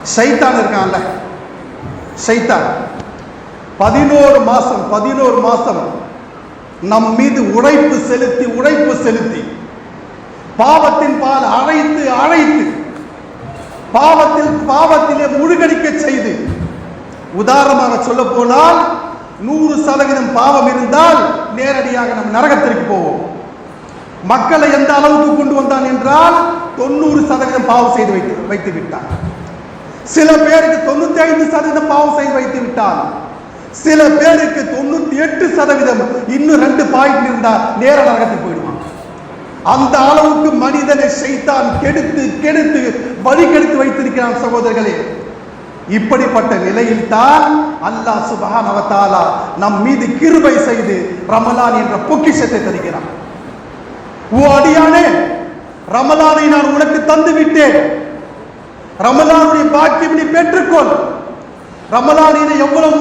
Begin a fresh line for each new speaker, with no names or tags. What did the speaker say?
சைத்தான் இருக்கான்ல, சைத்தான் 11 மாசம் நம் மீது உழைப்பு செலுத்தி பாவத்தின் பால் அழைத்து பாவத்திலே முழுகடிக்க செய்து, உதாரணமாக சொல்ல போனால் 100% பாவம் இருந்தால் நேரடியாக நம் நரகத்திற்கு போவோம். மக்களை எந்த அளவுக்கு கொண்டு வந்தான் என்றால் 90% பாவம் செய்து வைத்து விட்டான். சில பேருக்கு 95% பாவம் செய்து வைத்து விட்டான். சில பேருக்கு 98% இன்னும் 2 பாயிண்ட் இருந்தால் நேர நரகத்துக்கு போயிடுவான். அந்த அளவுக்கு மனிதனை சைத்தான் கெடுத்து வழிகெடுத்து வைத்திருக்கிறான். சகோதரர்களே, இப்படிப்பட்ட நிலையில் தான் அல்லாஹ் சுப்ஹானஹு வ தஆலா நம் மீது கிருபை செய்து ரமலான் என்ற பொக்கிஷத்தை தருகிறான். ஓ அடியானே, ரமலானை நான் உனக்கு தந்து விட்டேன், ரமலானுடைய பாக்கியம் நீ பெற்றுக்கொள். ரமலானிலே எவ்வளவு